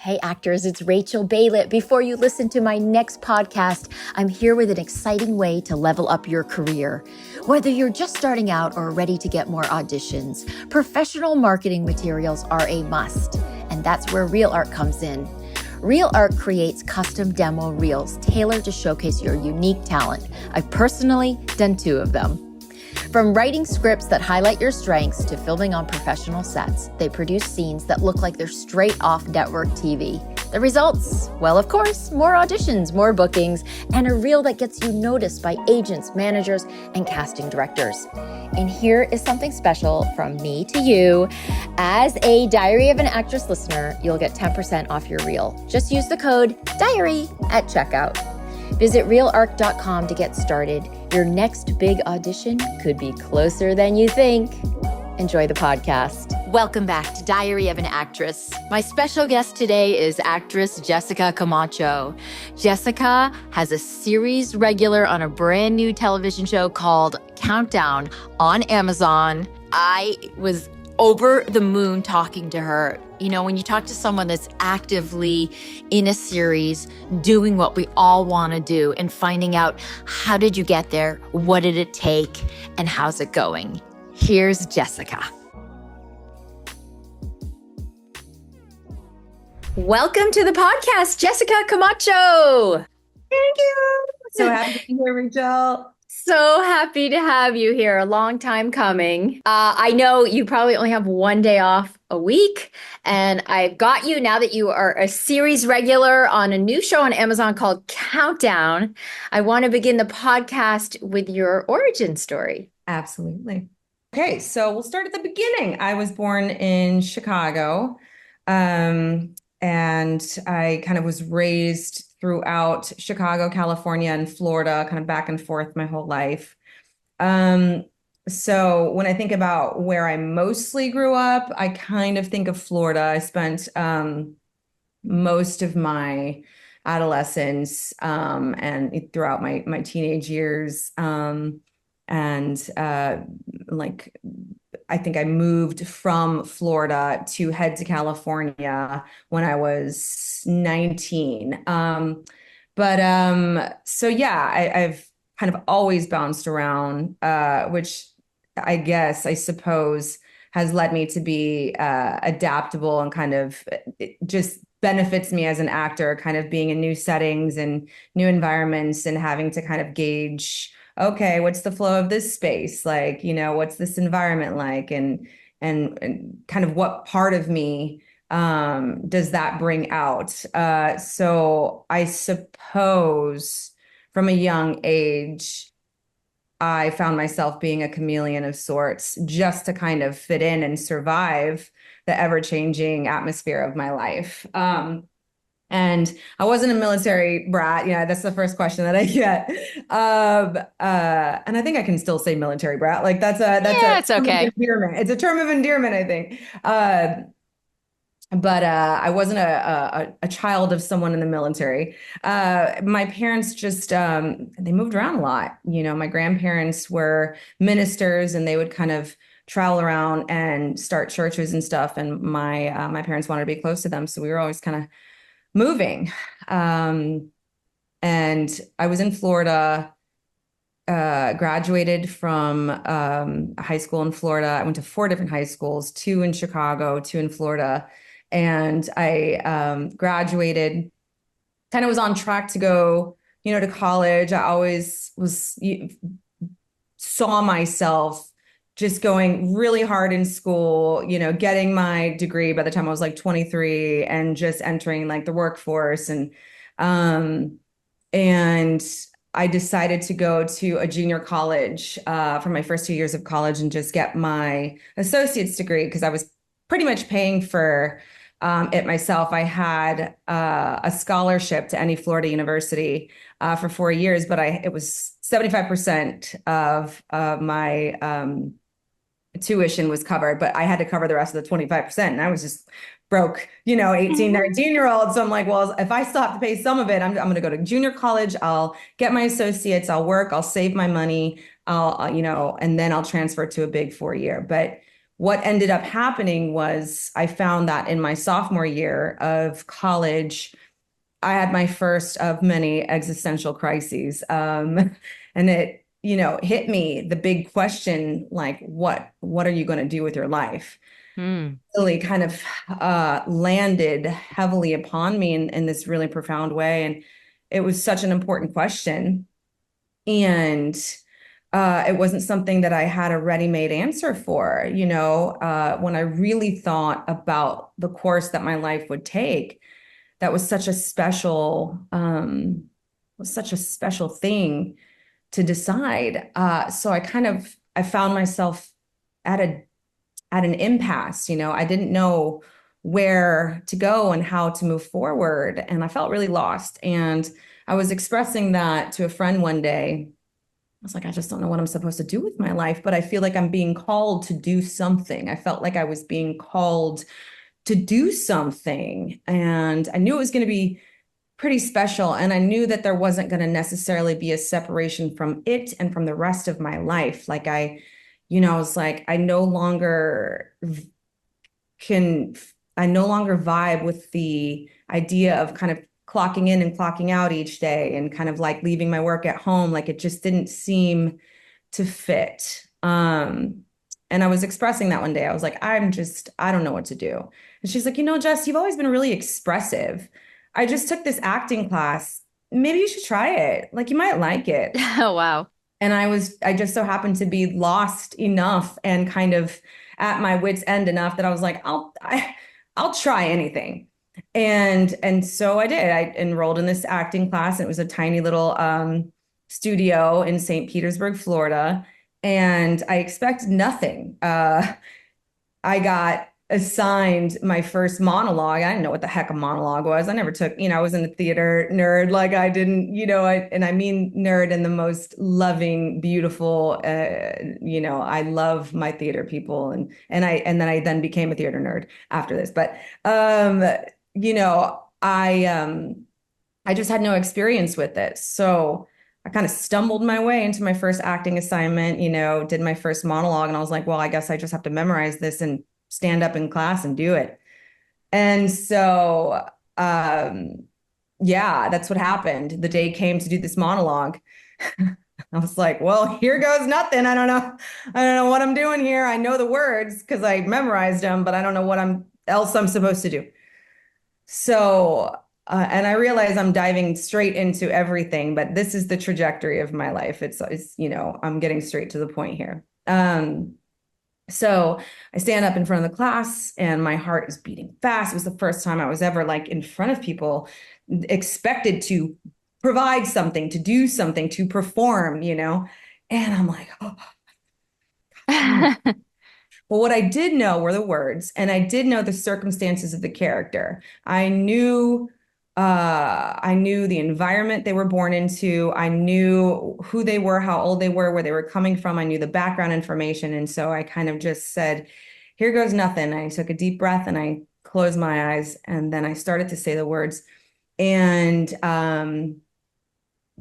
Hey actors, it's Rachel Baylett. Before you listen to my next podcast, I'm here with an exciting way to level up your career. Whether you're just starting out or ready to get more auditions, professional marketing materials are a must, and that's where Real Art comes in. Real Art creates custom demo reels tailored to showcase your unique talent. I've personally done 2 of them. From writing scripts that highlight your strengths to filming on professional sets, they produce scenes that look like they're straight off network TV. The results? Well, of course, more auditions, more bookings, and a reel that gets you noticed by agents, managers, and casting directors. And here is something special from me to you. As a Diary of an Actress listener, you'll get 10% off your reel. Just use the code DIARY at checkout. Visit realarc.com to get started. Your next big audition could be closer than you think. Enjoy the podcast. Welcome back to Diary of an Actress. My special guest today is actress Jessica Camacho. Jessica has a series regular on a brand new television show called Countdown on Amazon. I was over the moon talking to her. You know, when you talk to someone that's actively in a series, doing what we all want to do and finding out how did you get there, what did it take, and how's it going? Here's Jessica. Welcome to the podcast, Jessica Camacho. Thank you. So happy to be here, Rachel. So happy to have you here. A long time coming. I know you probably only have 1 day off a week, and I've got you now that you are a series regular on a new show on Amazon called Countdown. I want to begin the podcast with your origin story. Absolutely. Okay, so we'll start at the beginning. I was born in Chicago, and I kind of was raised throughout Chicago, California, and Florida, kind of back and forth my whole life. So when I think about where I mostly grew up, I kind of think of Florida. I spent most of my adolescence and throughout my teenage years. I think I moved from Florida to head to California when I was 19. So yeah, I've kind of always bounced around, which I suppose has led me to be adaptable and kind of it just benefits me as an actor, kind of being in new settings and new environments and having to kind of gauge, okay, what's the flow of this space? Like, you know, what's this environment like? And kind of what part of me does that bring out? So I suppose from a young age, I found myself being a chameleon of sorts just to kind of fit in and survive the ever-changing atmosphere of my life. And I wasn't a military brat. Yeah, that's the first question that I get. And I think I can still say military brat. Like It's okay. Endearment. It's a term of endearment, I think. But I wasn't a child of someone in the military. My parents just they moved around a lot. You know, my grandparents were ministers, and they would kind of travel around and start churches and stuff. And my parents wanted to be close to them, so we were always kind of moving. And I was in Florida, graduated from high school in Florida. I went to 4 different high schools, 2 in Chicago, 2 in Florida. And I graduated, kind of was on track to go, to college. I always saw myself just going really hard in school, getting my degree by the time I was like 23 and just entering like the workforce. And I decided to go to a junior college for my first 2 years of college and just get my associate's degree because I was pretty much paying for it myself. I had a scholarship to any Florida university for 4 years, but it was 75% of my tuition was covered, but I had to cover the rest of the 25%. And I was just broke, 18, 19-year-old. So I'm like, well, if I still have to pay some of it, I'm going to go to junior college. I'll get my associates, I'll work, I'll save my money, and then I'll transfer to a big 4-year. But what ended up happening was I found that in my sophomore year of college, I had my first of many existential crises. And it, hit me the big question, like, what are you going to do with your life? Mm. Really kind of landed heavily upon me in this really profound way. And it was such an important question. And it wasn't something that I had a ready-made answer for, when I really thought about the course that my life would take. That was such a special thing to decide. So I found myself at an impasse. I didn't know where to go and how to move forward, and I felt really lost. And I was expressing that to a friend one day. I was like, I just don't know what I'm supposed to do with my life, but I feel like I'm being called to do something. I felt like I was being called to do something, and I knew it was going to be pretty special. And I knew that there wasn't going to necessarily be a separation from it and from the rest of my life. Like I was like, can, I no longer vibe with the idea of kind of clocking in and clocking out each day and kind of like leaving my work at home. Like it just didn't seem to fit. And I was expressing that one day. I was like, I don't know what to do. And she's like, Jess, you've always been really expressive. I just took this acting class. Maybe you should try it. Like you might like it. Oh, wow. And I just so happened to be lost enough and kind of at my wit's end enough that I was like, I'll try anything. And so I did. I enrolled in this acting class, and it was a tiny little studio in St. Petersburg, Florida. And I expected nothing. I got assigned my first monologue. I didn't know what the heck a monologue was. I never took, I wasn't a theater nerd. Like I didn't, and I mean nerd in the most loving, beautiful, I love my theater people. And then I became a theater nerd after this. But, you know, I, um, I just had no experience with it. So I kind of stumbled my way into my first acting assignment, did my first monologue, and I was like, well, I guess I just have to memorize this and stand up in class and do it. And so, yeah, that's what happened. The day came to do this monologue. I was like, well, here goes nothing. I don't know. I don't know what I'm doing here. I know the words because I memorized them, but I don't know what I'm supposed to do. So, and I realize I'm diving straight into everything, but this is the trajectory of my life. I'm getting straight to the point here. So I stand up in front of the class and my heart is beating fast. It was the first time I was ever like in front of people, expected to provide something, to do something, to perform, and I'm like, oh, well, what I did know were the words, and I did know the circumstances of the character. I knew the environment they were born into. I knew who they were, how old they were, where they were coming from. I knew the background information. And so I kind of just said, here goes nothing. I took a deep breath and I closed my eyes, and then I started to say the words. And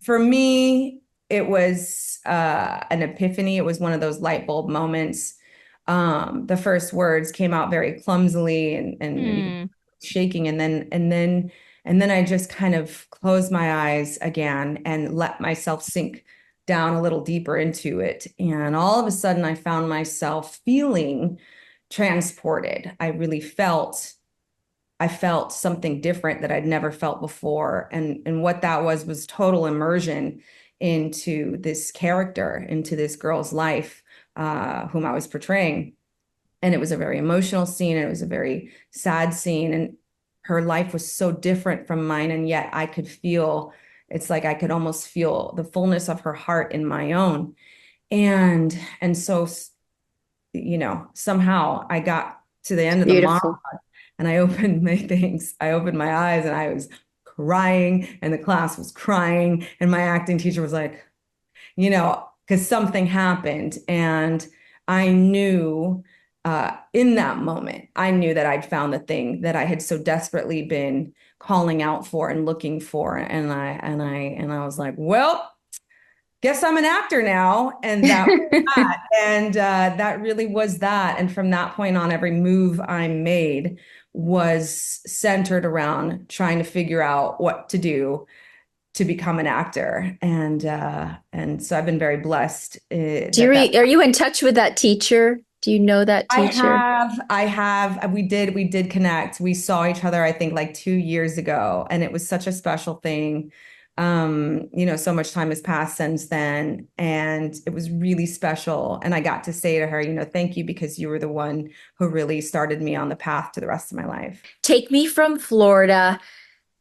for me, it was an epiphany. It was one of those light bulb moments. The first words came out very clumsily and shaking, and then I just kind of closed my eyes again and let myself sink down a little deeper into it. And all of a sudden, I found myself feeling transported. I felt something different that I'd never felt before. And what that was total immersion into this character, into this girl's life, whom I was portraying. And it was a very emotional scene, and it was a very sad scene. And her life was so different from mine. And yet it's like I could almost feel the fullness of her heart in my own. And so, somehow I got to the end of the monologue, and I opened my eyes, and I was crying, and the class was crying, and my acting teacher was like, because something happened. And I knew in that moment, I knew that I'd found the thing that I had so desperately been calling out for and looking for. And I was like, well, guess I'm an actor now. And that was that. And that really was that. And from that point on, every move I made was centered around trying to figure out what to do to become an actor. And so I've been very blessed Are you in touch with that teacher? Do you know that teacher? I have. We did connect. We saw each other, I think, like 2 years ago, and it was such a special thing. So much time has passed since then, and it was really special. And I got to say to her, thank you because you were the one who really started me on the path to the rest of my life. Take me from Florida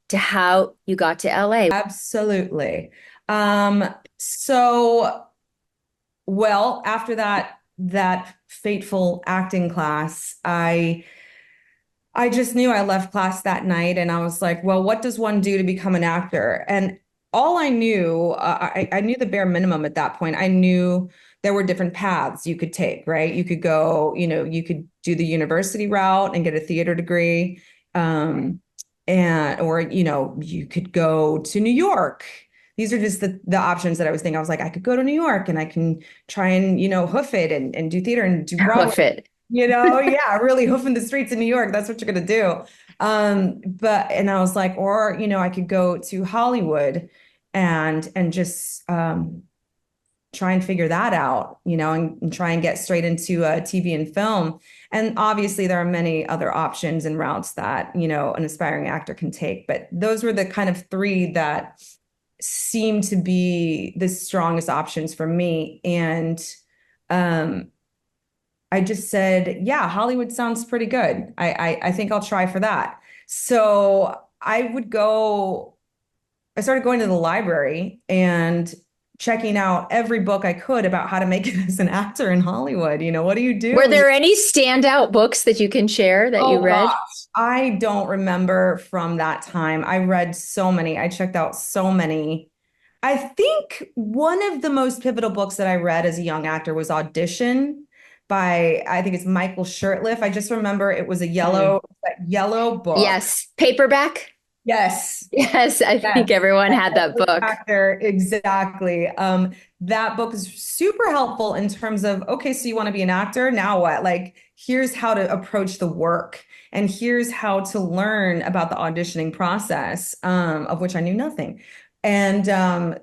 to how you got to LA. Absolutely. Um, so well, after that fateful acting class, I just knew I left class that night and I was like, well, what does one do to become an actor? And all I knew, I knew the bare minimum at that point. I knew there were different paths you could take, right? You could go, you could do the university route and get a theater degree. Or, you could go to New York. These are just the options that I was thinking. I was like, I could go to New York and I can try and, hoof it and do theater and do Broadway. Hoof it. Yeah, really hoofing the streets in New York. That's what you're gonna do. And I was like, or I could go to Hollywood and just try and figure that out, and try and get straight into TV and film. And obviously, there are many other options and routes that an aspiring actor can take. But those were the kind of three that seemed to be the strongest options for me. And I just said, yeah, Hollywood sounds pretty good. I think I'll try for that. So I started going to the library and checking out every book I could about how to make it as an actor in Hollywood. What do you Were do? there any standout books that you can share that you Oh read? gosh, I don't remember from that time. I read so many. I checked out so many. I think one of the most pivotal books that I read as a young actor was Audition by, I think it's Michael Shurtleff. I just remember it was a Mm. yellow book. Yes. Paperback? Yes. Yes, I Yes. think everyone had that Every book. actor, exactly. That book is super helpful in terms of, okay, so you want to be an actor? Now what? Like, here's how to approach the work, and here's how to learn about the auditioning process, of which I knew nothing. And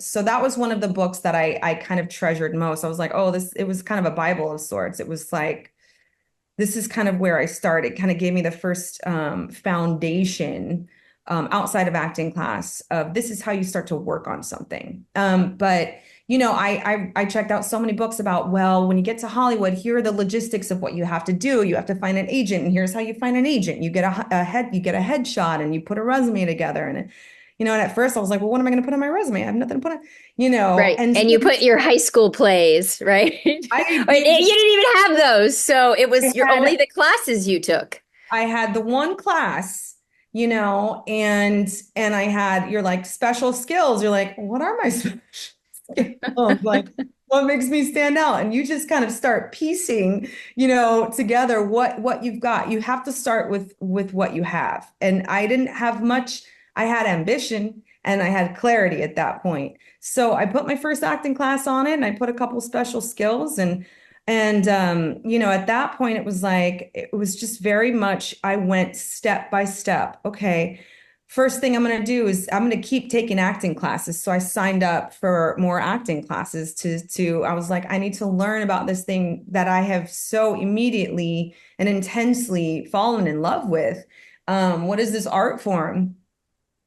so that was one of the books that I kind of treasured most. I was like, oh, it was kind of a Bible of sorts. It was like, this is kind of where I started, kind of gave me the first foundation outside of acting class of this is how you start to work on something. But I checked out so many books about, well, when you get to Hollywood, here are the logistics of what you have to do. You have to find an agent, and here's how you find an agent. You get you get a headshot, and you put a resume together, and at first I was like, well, what am I going to put on my resume? I have nothing to put on. Right. And so And you put your high school plays, right? I You did. didn't even have those. So it was I your only had the classes you took. I had the one class, and I had your like special skills. You're like, what are my special skills? Like, what makes me stand out? And you just kind of start piecing, together what you've got. You have to start with what you have. And I didn't have much. I had ambition and I had clarity at that point. So I put my first acting class on it and I put a couple special skills and at that point it was like it was just very much I went step by step. Okay, first thing I'm going to do is I'm going to keep taking acting classes. So I signed up for more acting classes to I was like I need to learn about this thing that I have so immediately and intensely fallen in love with. What is this art form?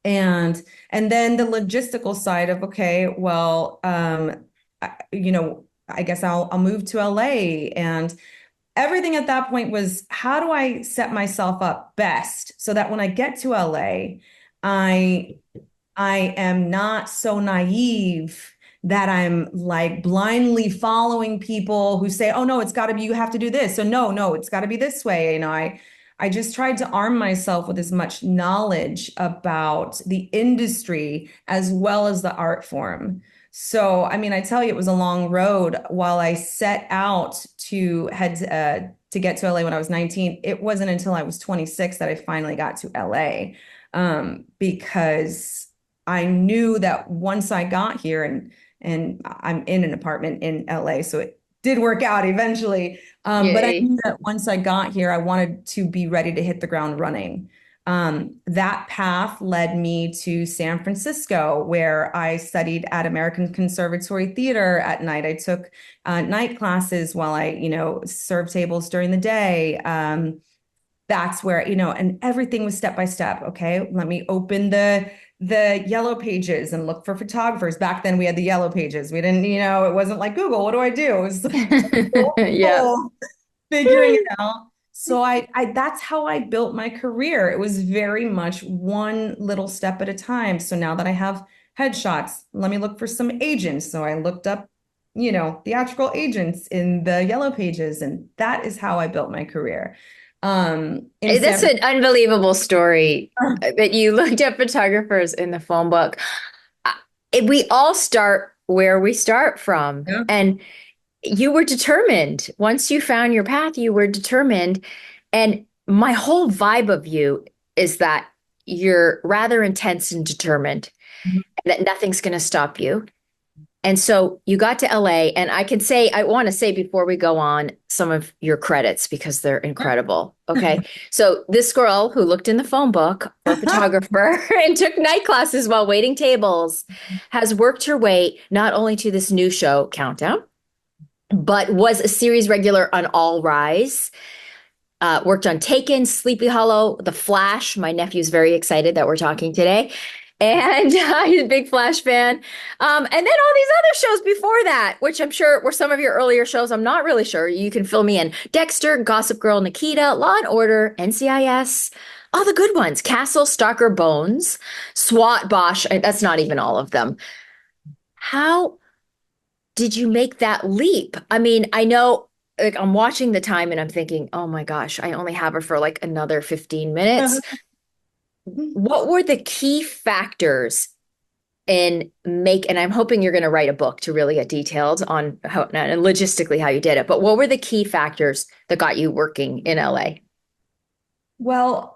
And then the logistical side of, okay, well, I guess I'll move to LA. And everything at that point was, how do I set myself up best so that when I get to LA, I I am not so naive that I'm like blindly following people who say, "Oh no, it's got to be you have to do this." So no, it's got to be this way. I just tried to arm myself with as much knowledge about the industry as well as the art form. So, I mean, I tell you, it was a long road. While I set out to to get to LA when I was 19, it wasn't until I was 26 that I finally got to LA, because I knew that once I got here and I'm in an apartment in LA. So it did work out eventually. But I Yay. knew that once I got here, I wanted to be ready to hit the ground running. That path led me to San Francisco, where I studied at American Conservatory Theater at night. I took night classes while I, served tables during the day. That's where, and everything was step by step. Okay, let me open the yellow pages and look for photographers. Back then we had the yellow pages. We didn't, it wasn't like Google. What do I do? It was Yeah. figuring it out. So I that's how I built my career. It was very much one little step at a time. So now that I have headshots, let me look for some agents. So I looked up, theatrical agents in the yellow pages, and that is how I built my career. In That's San an unbelievable story that you looked at photographers in the phone book. Uh, We all start where we start from. Yeah. And you were determined. Once you found your path, you were determined. And my whole vibe of you is that you're rather intense and determined, and that nothing's going to stop you. And so you got to LA, and I want to say before we go on some of your credits because they're incredible. Okay. So this girl who looked in the phone book for a photographer and took night classes while waiting tables has worked her way not only to this new show, Countdown, but was a series regular on All Rise. Worked on Taken, Sleepy Hollow, The Flash. My nephew's very excited that we're talking today. And he's a big Flash fan. And then all these other shows before that, which I'm sure were some of your earlier shows. I'm not really sure. You can fill me in. Dexter, Gossip Girl, Nikita, Law and Order, NCIS, all the good ones. Castle, Stalker, Bones, SWAT, Bosch. That's not even all of them. How did you make that leap? I mean, I know like I'm watching the time and I'm thinking, oh my gosh, I only have her for like another 15 minutes. What were the key factors and I'm hoping you're going to write a book to really get detailed on how and logistically how you did it, but what were the key factors that got you working in LA? Well,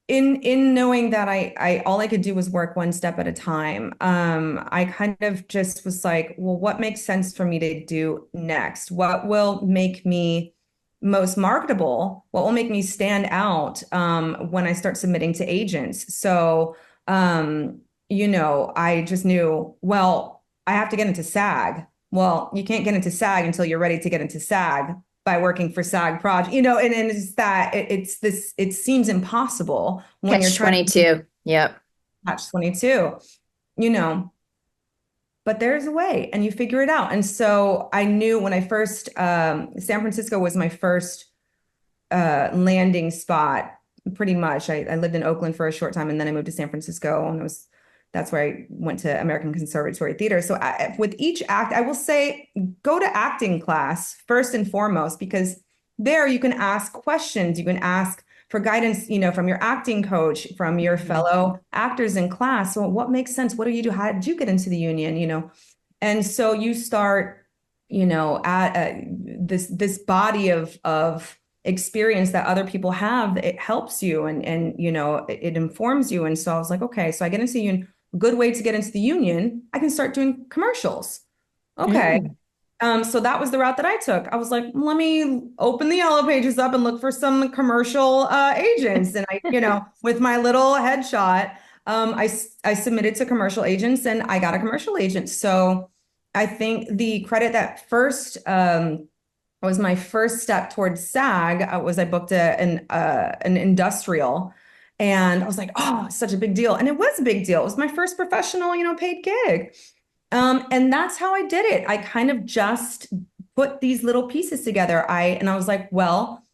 in knowing that I all I could do was work one step at a time, I kind of just was like, well, what makes sense for me to do next? What will make me most marketable? What will make me stand out when I start submitting to agents? So, I just knew, well, I have to get into SAG. Well, you can't get into SAG until you're ready to get into SAG by working for SAG project, and it's that it seems impossible when you're Catch trying to 22. Yep. catch 22, you know, but there's a way and you figure it out. And so I knew when I first, San Francisco was my first landing spot, pretty much. I lived in Oakland for a short time and then I moved to San Francisco and that's where I went to American Conservatory Theater. So with each act, I will say go to acting class first and foremost, because there you can ask questions. You can ask for guidance, from your acting coach, from your fellow actors in class. So what makes sense? What do you do? How did you get into the union? And so you start, at this body of experience that other people have. It helps you and it informs you. And so I was like, okay, so I get into the union. Good way to get into the union. I can start doing commercials. Okay. Mm. So that was the route that I took. I was like, let me open the yellow pages up and look for some commercial agents. And with my little headshot, I submitted to commercial agents and I got a commercial agent. So I think the credit that first was my first step towards SAG was I booked an industrial. And I was like, oh, it's such a big deal. And it was a big deal. It was my first professional, paid gig. And that's how I did it. I kind of just put these little pieces together. I was like, well,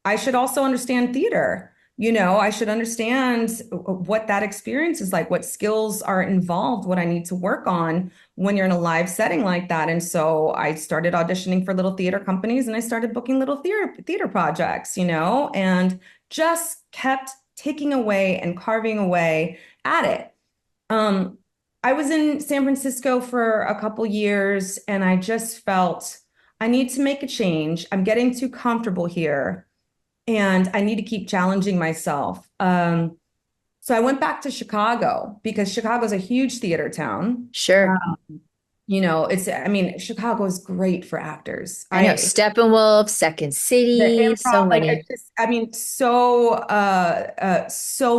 I should also understand theater. I should understand what that experience is like, what skills are involved, what I need to work on when you're in a live setting like that. And so I started auditioning for little theater companies and I started booking little theater projects, and just kept taking away and carving away at it. I was in San Francisco for a couple years and I just felt I need to make a change. I'm getting too comfortable here and I need to keep challenging myself. So I went back to Chicago because Chicago's a huge theater town. Sure. I mean, Chicago is great for actors. I know Steppenwolf, Second The City, so improv, like many. it's just, I mean, so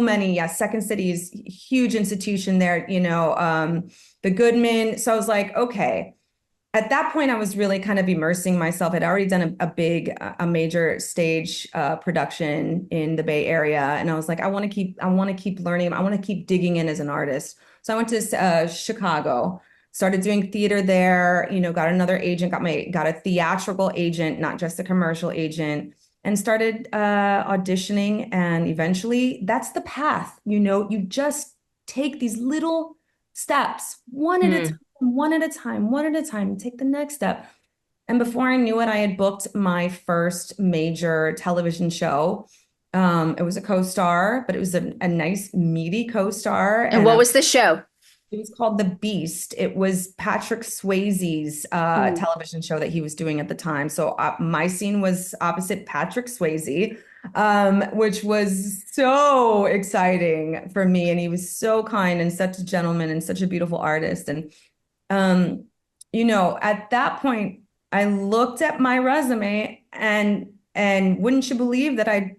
many. Yeah, Second City is huge institution there, the Goodman. So I was like, okay. At that point, I was really kind of immersing myself. I'd already done a major stage production in the Bay Area, and I was like, I want to keep learning. I want to keep digging in as an artist. So I went to Chicago, started doing theater there. Got another agent, got a theatrical agent, not just a commercial agent, and started auditioning. And eventually, that's the path. You just take these little steps, one at a time, Hmm. one at a time, one at a time, take the next step. And before I knew it, I had booked my first major television show. It was a co-star, but it was a nice, meaty co-star. And And what was the show? it was called The Beast. It was Patrick Swayze's Ooh. television show that he was doing at the time. So my scene was opposite Patrick Swayze, which was so exciting for me. And he was so kind and such a gentleman and such a beautiful artist. And um, at that point, I looked at my resume and wouldn't you believe that I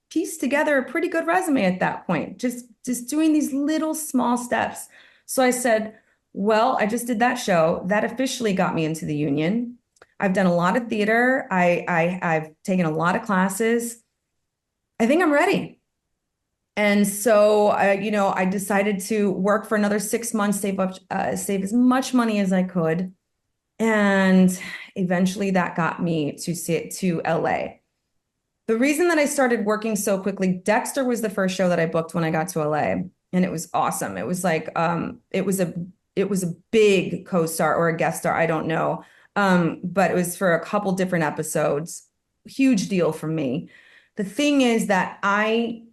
pieced together a pretty good resume at that point, just doing these little small steps. So I said, well, I just did that show. That officially got me into the union. I've done a lot of theater. I've taken a lot of classes. I think I'm ready. And so I decided to work for another 6 months, save as much money as I could. And eventually that got me to LA. The reason that I started working so quickly, Dexter was the first show that I booked when I got to LA, and it was awesome. It was like it was a big co-star or a guest star, I don't know. But it was for a couple different episodes. Huge deal for me. The thing is that I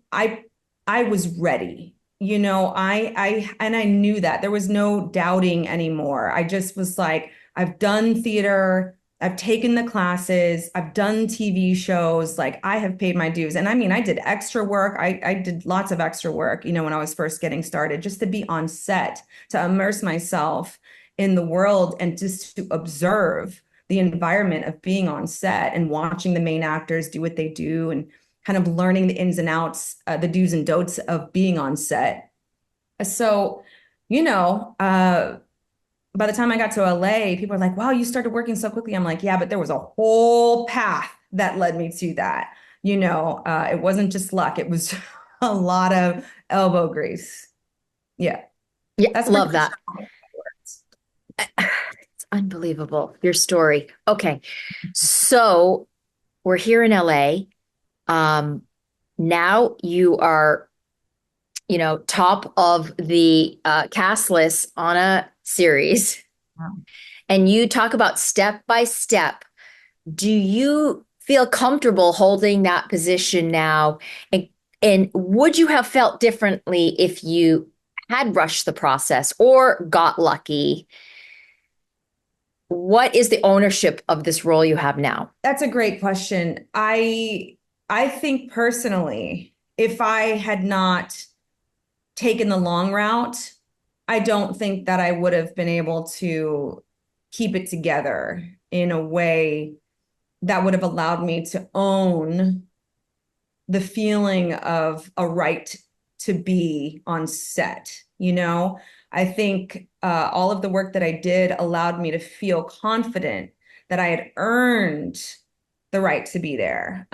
was ready. I knew that there was no doubting anymore. I just was like, I've done theater. I've taken the classes, I've done TV shows, like I have paid my dues. And I mean, I did extra work. I did lots of extra work, when I was first getting started, just to be on set, to immerse myself in the world and just to observe the environment of being on set and watching the main actors do what they do and kind of learning the ins and outs, the do's and don'ts of being on set. So, you know, uh, by the time I got to LA, people are like, wow, you started working so quickly. I'm like, yeah, but there was a whole path that led me to that. It wasn't just luck, it was a lot of elbow grease. Yeah, Yeah, that's pretty love much that. how it works. It's unbelievable, your story. Okay. So we're here in LA. Um, Now you are, top of the cast list on a series, and you talk about step by step. Do you feel comfortable holding that position now? And would you have felt differently if you had rushed the process or got lucky? What is the ownership of this role you have now? That's a great question. I think personally, if I had not taken the long route, I don't think that I would have been able to keep it together in a way that would have allowed me to own the feeling of a right to be on set. I think all of the work that I did allowed me to feel confident that I had earned the right to be there.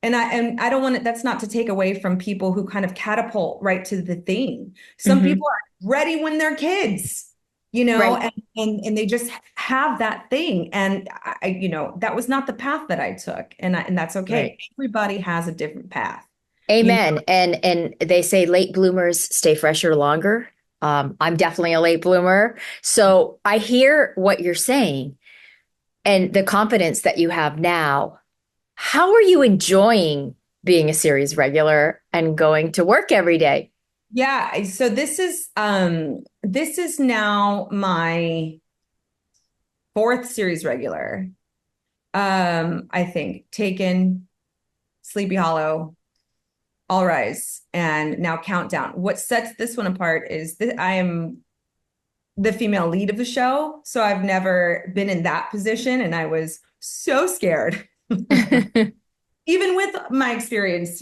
And I don't want it, that's not to take away from people who kind of catapult right to the thing. Some Hmm. people are ready when they're kids, Right. and they just have that thing. And that was not the path that I took, and that's okay. Right. Everybody has a different path. You know, Amen. And they say late bloomers stay fresher longer. I'm definitely a late bloomer. So I hear what you're saying and the confidence that you have now. How are you enjoying being a series regular and going to work every day? yeah. So this is now my fourth series regular. I think Taken, Sleepy Hollow, All Rise and now Countdown. What sets this one apart is that I am the female lead of the show. So I've never been in that position. And I was so scared. Even with my experience,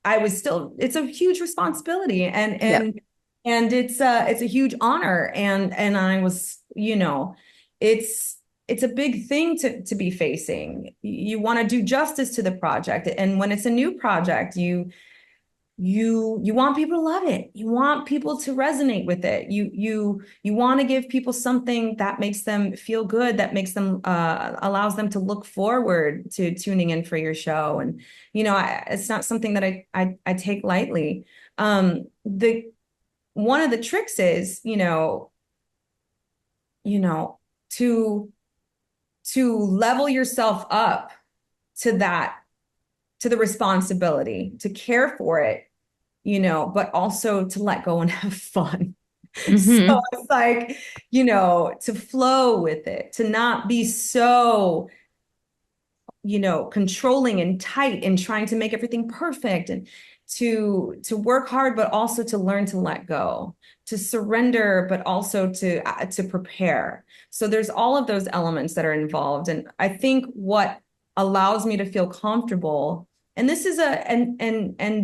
I was still, it's a huge responsibility Yep. and it's a huge honor. And I was, it's a big thing to be facing. You want to do justice to the project. And when it's a new project, you want people to love it. You want people to resonate with it. You want to give people something that makes them feel good, that makes them allows them to look forward to tuning in for your show. And it's not something that I take lightly. The One of the tricks is, you know, to level yourself up to that, to the responsibility, to care for it, but also to let go and have fun. So Hmm. it's like, to flow with it, to not be so, controlling and tight and trying to make everything perfect, and to work hard, but also to learn to let go, to surrender, but also to prepare. So there's all of those elements that are involved. And I think what allows me to feel comfortable, and this is and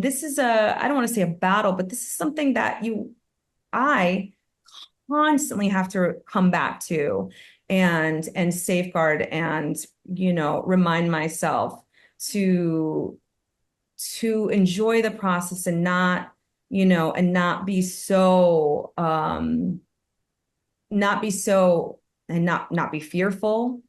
this is I don't want to say a battle, but this is something that I constantly have to come back to and safeguard and remind myself to enjoy the process and not and not be so and not be fearful,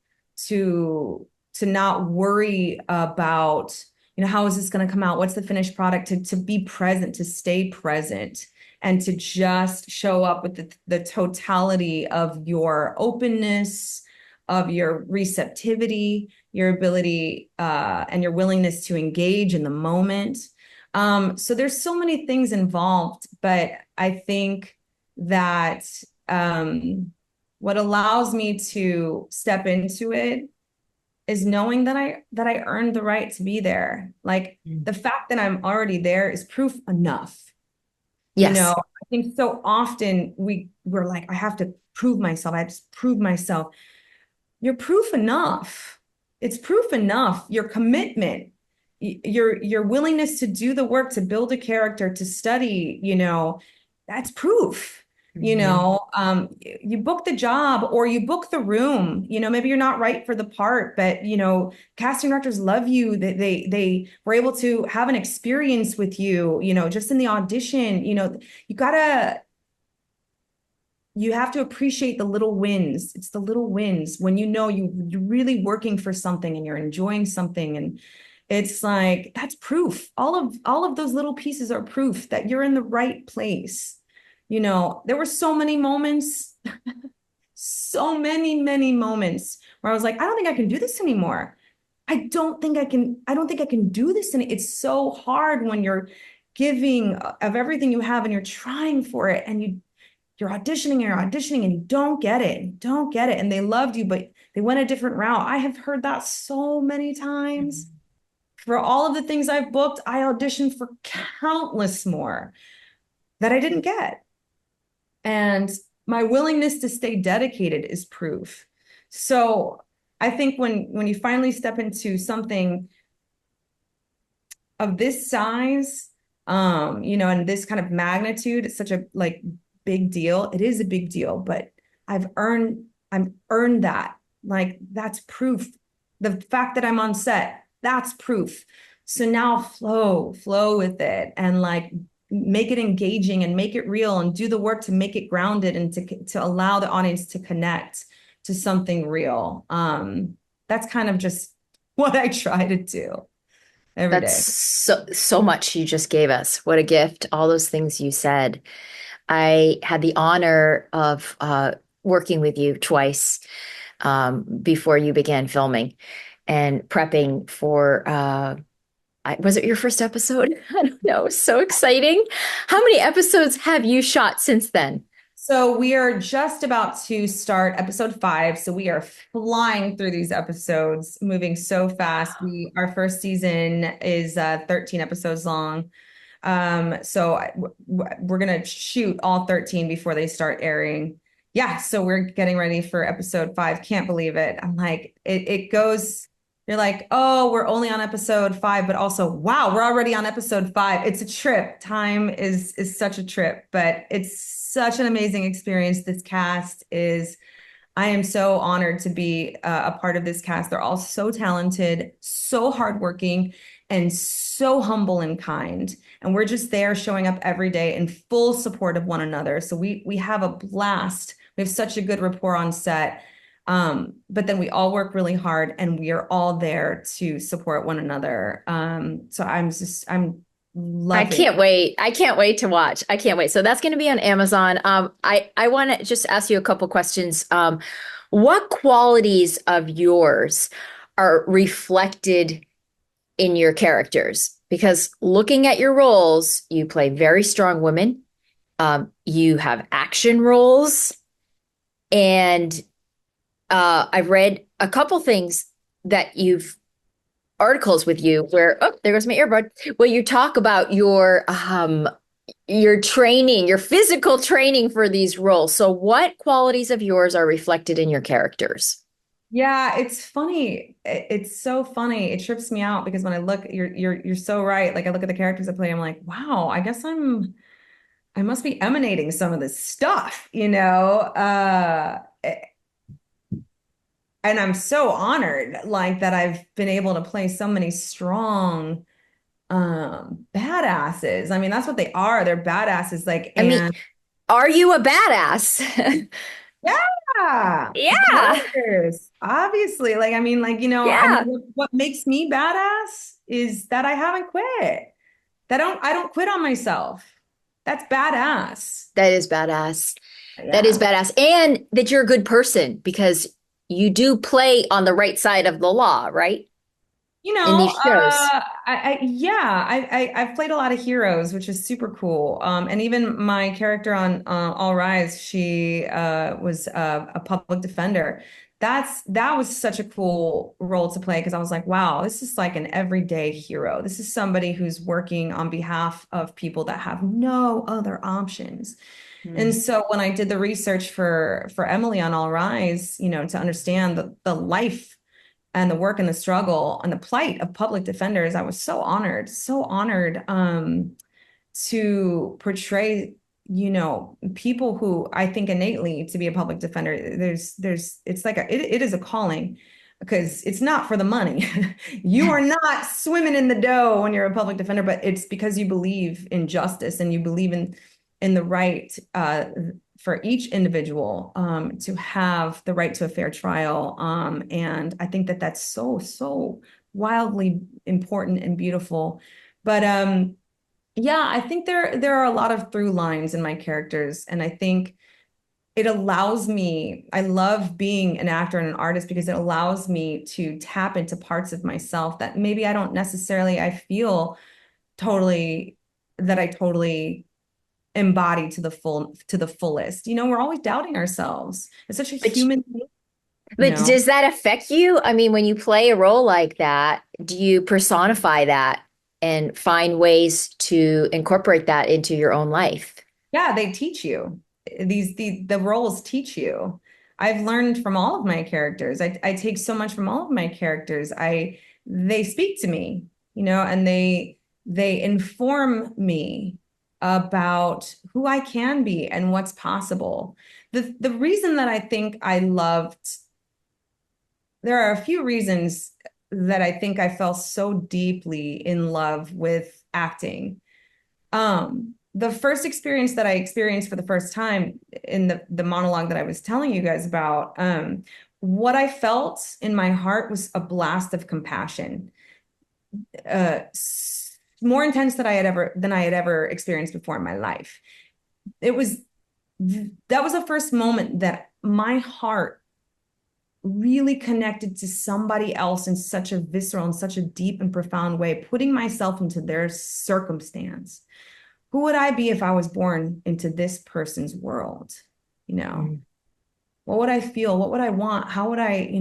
to not worry about how is this going to come out, what's the finished product, to be present, to stay present, and to just show up with the totality of your openness, of your receptivity, your ability and your willingness to engage in the moment. So there's so many things involved, but I think that what allows me to step into it is knowing that I earned the right to be there. Like, the fact that I'm already there is proof enough. Yes. I think so often we're like, I have to prove myself. I have to prove myself. You're proof enough. It's proof enough. Your commitment, your willingness to do the work, to build a character, to study, that's proof. Mhm. You book the job or you book the room. Maybe you're not right for the part, but casting directors love you. They were able to have an experience with you. Just in the audition. You gotta you have to appreciate the little wins. It's the little wins when you're really working for something and you're enjoying something, and it's like that's proof. All of those little pieces are proof that you're in the right place. There were so many moments, so many moments where I was like, I don't think I can do this anymore. I don't think I can do this. And it's so hard when you're giving of everything you have and you're trying for it, and you're auditioning and you're auditioning and you don't get it. You don't get it. And they loved you, but they went a different route. I have heard that so many times. For all of the things I've booked, I auditioned for countless more that I didn't get. And my willingness to stay dedicated is proof. So I think when you finally step into something of this size, and this kind of magnitude, it's such a like big deal. It is a big deal, but I've earned that. Like, that's proof. The fact that I'm on set, that's proof. So now flow with it, and like make it engaging and make it real and do the work to make it grounded and to allow the audience to connect to something real. That's kind of just what I try to do every That's day. so much you just gave us. What a gift. All those things you said. I had the honor of working with you twice before you began filming and prepping for was it your first episode? I don't know. So exciting. How many episodes have you shot since then? So we are just about to start episode 5. So we are flying through these episodes, moving so fast. Our first season is 13 episodes long. We're gonna shoot all 13 before they start airing. Yeah, so we're getting ready for episode 5. Can't believe it. I'm like, it goes, you're like, oh, we're only on episode 5, but also, wow, we're already on episode 5. It's a trip. Time is such a trip, but it's such an amazing experience. This cast is I am so honored to be a part of this cast. They're all so talented, so hardworking, and so humble and kind. And we're just there showing up every day in full support of one another. So we have a blast. We have such a good rapport on set. But then we all work really hard and we are all there to support one another. So I'm I loving. can't wait. I can't wait to watch. I can't wait. So that's going to be on Amazon. I want to just ask you a couple questions. What qualities of yours are reflected in your characters? Because looking at your roles, you play very strong women. You have action roles, and I've read a couple things that you've articles with you where oh there goes my earbud where you talk about your training, your physical training for these roles. So what qualities of yours are reflected in your characters? Yeah, it's funny. It's so funny. It trips me out because when I look, you're so right. Like I look at the characters I play, I'm like, wow, I must be emanating some of this stuff, you know? And I'm so honored like that I've been able to play so many strong badasses. I mean, that's what they are. They're badasses. Like, I mean, and are you a badass? yeah, of Yeah. course. Obviously. Like, I mean, like, I mean, Yeah. what makes me badass is that I haven't quit. I don't quit on myself. That's badass. That is badass. That is Yeah. badass. And that you're a good person because you do play on the right side of the law, right? In these shows. I've played a lot of heroes, which is super cool. And even my character on All Rise, she was a public defender. That was such a cool role to play because I was like, wow, this is like an everyday hero. This is somebody who's working on behalf of people that have no other options. And Hmm. so when I did the research for Emily on All Rise, to understand the life and the work and the struggle and the plight of public defenders, I was so honored to portray, people who I think innately to be a public defender, it's like it is a calling because it's not for the money. You are not swimming in the dough when you're a public defender, but it's because you believe in justice and you believe in the right for each individual to have the right to a fair trial. And I think that that's so wildly important and beautiful. But yeah, I think there are a lot of through lines in my characters, and I think it allows me, I love being an actor and an artist because it allows me to tap into parts of myself that maybe I don't necessarily, I feel totally that I totally embody to the fullest. We're always doubting ourselves. It's such a But human thing, you but know. does that affect you? I mean, when you play a role like that, do you personify that and find ways to incorporate that into your own life? Yeah, they teach you. The roles teach you. I've learned from all of my characters. I take so much from all of my characters. They speak to me, and they inform me about who I can be and what's possible. The reason that I think I loved, there are a few reasons that I think I fell so deeply in love with acting. The first experience that I experienced for the first time in the monologue that I was telling you guys about, what I felt in my heart was a blast of compassion, more intense than I had ever experienced before in my life. It was that was the first moment that my heart really connected to somebody else in such a visceral and such a deep and profound way, putting myself into their circumstance. Who would I be if I was born into this person's world? You know, Mm. what would I feel? What would I want? How would I,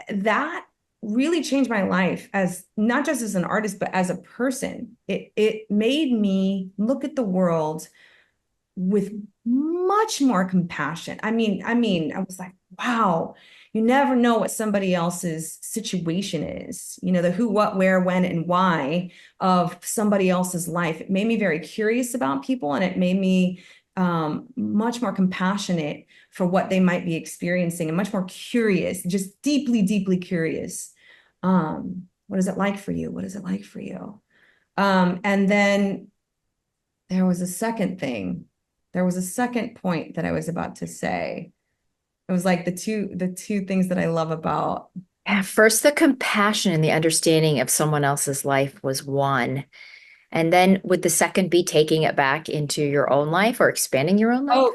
that really changed my life as not just as an artist, but as a person. It made me look at the world with much more compassion. I was like, wow, you never know what somebody else's situation is, the who, what, where, when, and why of somebody else's life. It made me very curious about people, and it made me much more compassionate for what they might be experiencing and much more curious, just deeply, deeply curious. What is it like for you? What is it like for you? And then there was a second thing. There was a second point that I was about to say. It was like the two things that I love about. Yeah, first, the compassion and the understanding of someone else's life was one. And then would the second be taking it back into your own life or expanding your own life? Oh,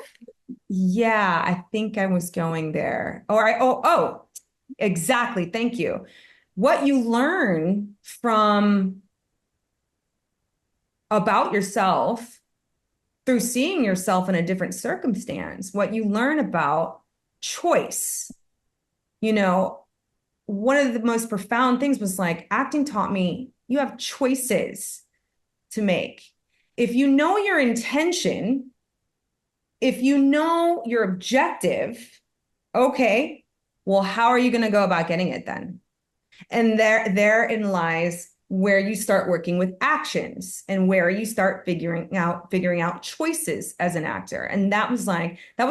yeah, I think I was going there. Exactly. Thank you. What you learn from about yourself through seeing yourself in a different circumstance, what you learn about choice. You know, one of the most profound things was like acting taught me you have choices to make. If you know your intention, if you know your objective, okay, well, how are you going to go about getting it then? And therein lies where you start working with actions and where you start figuring out choices as an actor. And that was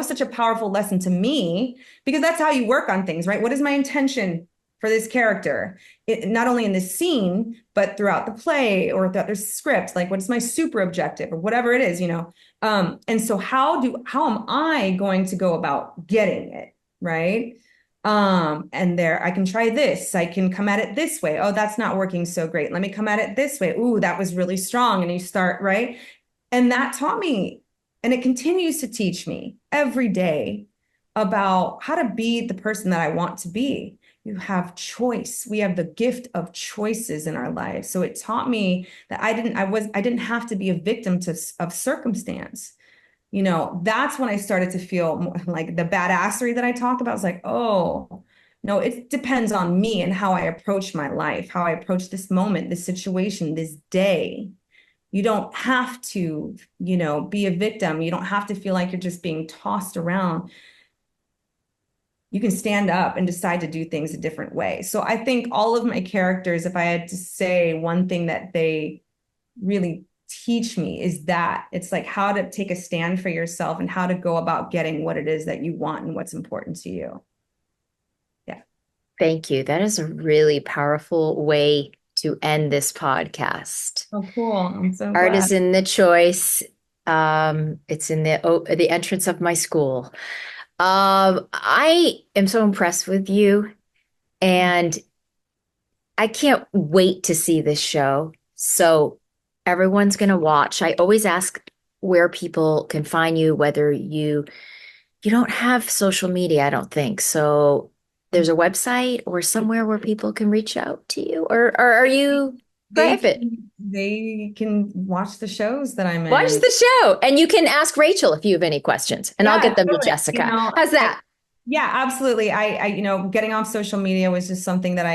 such a powerful lesson to me because that's how you work on things, right? What is my intention for this character? Not only in this scene, but throughout the play or throughout the script, like what is my super objective or whatever it is, and so how am I going to go about getting it, right? And there, I can try this. I can come at it this way. Oh, that's not working so great. Let me come at it this way. Ooh, that was really strong. And you start, right? And that taught me, and it continues to teach me every day about how to be the person that I want to be. You have choice. We have the gift of choices in our lives. So it taught me that I didn't have to be a victim of circumstance. That's when I started to feel like the badassery that I talked about. I was like, oh, no, it depends on me and how I approach my life, how I approach this moment, this situation, this day. You don't have to, be a victim. You don't have to feel like you're just being tossed around. You can stand up and decide to do things a different way. So I think all of my characters, if I had to say one thing that they really teach me is that it's like how to take a stand for yourself and how to go about getting what it is that you want and what's important to you. Yeah. Thank you. That is a really powerful way to end this podcast. Oh, cool. I'm so Art glad. is in the choice. It's in the entrance of my school. I am so impressed with you, and I can't wait to see this show. So everyone's gonna watch. I always ask where people can find you, whether you don't have social media, I don't think. So there's a website or somewhere where people can reach out to you, or are you They private? can watch the shows that I'm Watch in. the show, and you can ask Rachel if you have any questions, and I'll Yeah, get them to totally. Jessica. How's I that? yeah, absolutely. Getting off social media was just something that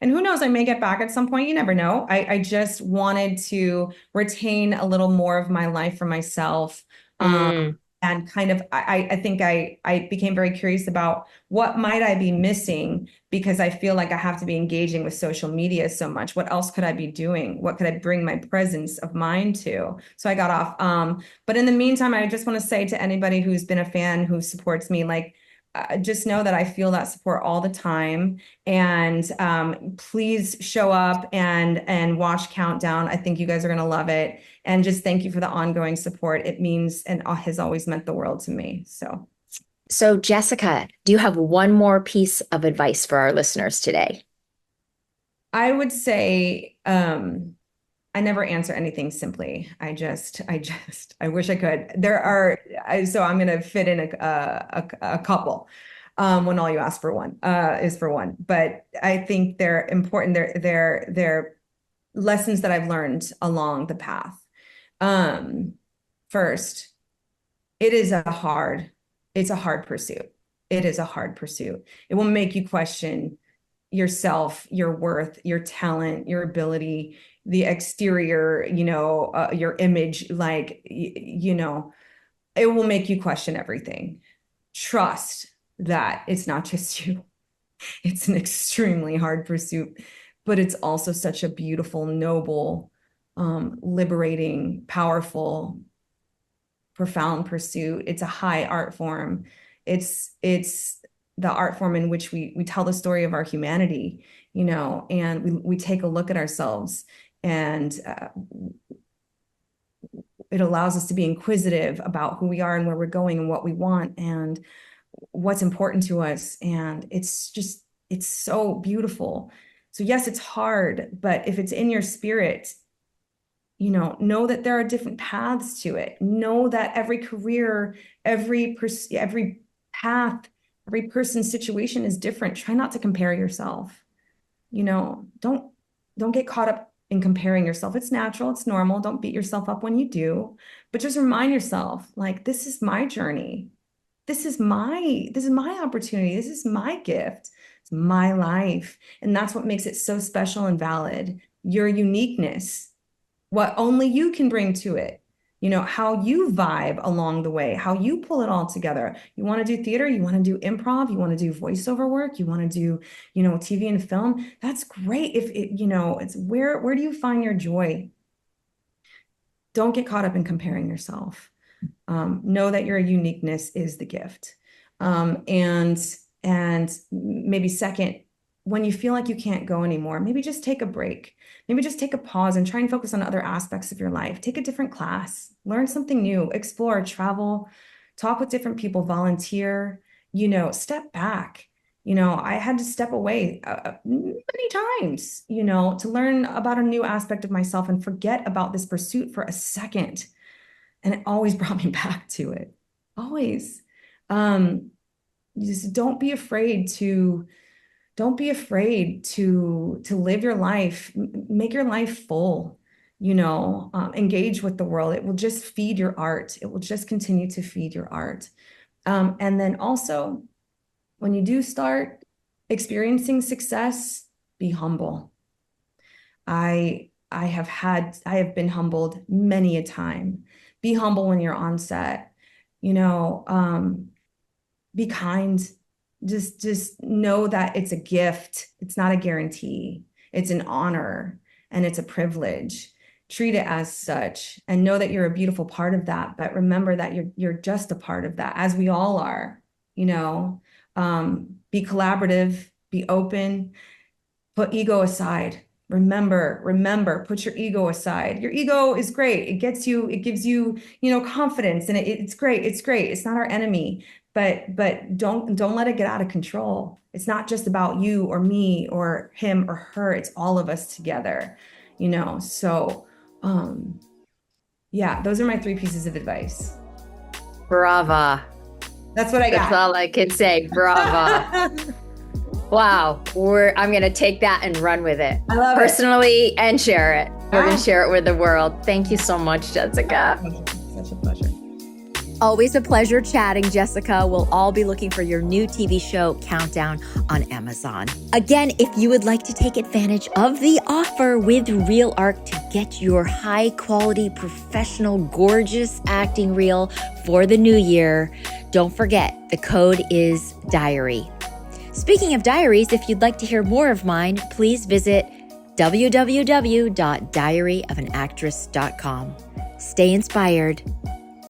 and who knows, I may get back at some point. You never know. I just wanted to retain a little more of my life for myself. Um, Mm. and kind of, I think I became very curious about what might I be missing because I feel like I have to be engaging with social media so much. What else could I be doing? What could I bring my presence of mind to? So I got off. But in the meantime, I just want to say to anybody who's been a fan who supports me, like, just know that I feel that support all the time. And please show up and watch Countdown. I think you guys are going to love it. And just thank you for the ongoing support. It means and has always meant the world to me. So, Jessica, do you have one more piece of advice for our listeners today? I would say I never answer anything simply. I wish I could. So I'm going to fit in a couple when all you ask for one is for one. But I think they're important. They're lessons that I've learned along the path. Um, First, it is a hard. it's a hard pursuit. It is a hard pursuit. It will make you question yourself, your worth, your talent, your ability, the exterior, your image, like, it will make you question everything. Trust that it's not just you. It's an extremely hard pursuit, but it's also such a beautiful, noble, liberating, powerful, profound pursuit. It's a high art form. It's the art form in which we tell the story of our humanity, and we take a look at ourselves, and it allows us to be inquisitive about who we are and where we're going and what we want and what's important to us. And it's so beautiful. So yes, it's hard, but if it's in your spirit, know that there are different paths to it. Know that every career, every path, every person's situation is different. Try not to compare yourself. Don't get caught up in comparing yourself. It's natural, it's normal. Don't beat yourself up when you do, but just remind yourself, like, this is my journey. This is my opportunity. This is my gift. It's my life. And that's what makes it so special and valid. Your uniqueness, what only you can bring to it, how you vibe along the way, how you pull it all together. You want to do theater, you want to do improv, you want to do voiceover work, you want to do, TV and film. That's great. If it, it's where do you find your joy? Don't get caught up in comparing yourself. Know that your uniqueness is the gift. And maybe second, when you feel like you can't go anymore, maybe just take a break. Maybe just take a pause and try and focus on other aspects of your life. Take a different class, learn something new, explore, travel, talk with different people, volunteer, step back. I had to step away many times, to learn about a new aspect of myself and forget about this pursuit for a second. And it always brought me back to it. Always. Just don't be afraid to live your life, make your life full, engage with the world. It will just feed your art. It will just continue to feed your art. And then also, when you do start experiencing success, be humble. I have been humbled many a time. Be humble when you're on set, be kind. Just know that it's a gift. It's not a guarantee. It's an honor and it's a privilege. Treat it as such and know that you're a beautiful part of that. But remember that you're just a part of that, as we all are, Be collaborative, be open, put ego aside. Remember, put your ego aside. Your ego is great. It gives you, confidence, and it's great. It's great. It's not our enemy. But don't let it get out of control. It's not just about you or me or him or her. It's all of us together, So, yeah, those are my 3 pieces of advice. Brava. That's what I got. That's all I can say. Brava. Wow. I'm going to take that and run with it. I love personally and share it. We're going to share it with the world. Thank you so much, Jessica. Such a pleasure. Always a pleasure chatting, Jessica. We'll all be looking for your new TV show, Countdown, on Amazon. Again, if you would like to take advantage of the offer with Reel Arc to get your high quality, professional, gorgeous acting reel for the new year, don't forget the code is DIARY. Speaking of diaries, if you'd like to hear more of mine, please visit www.diaryofanactress.com. Stay inspired.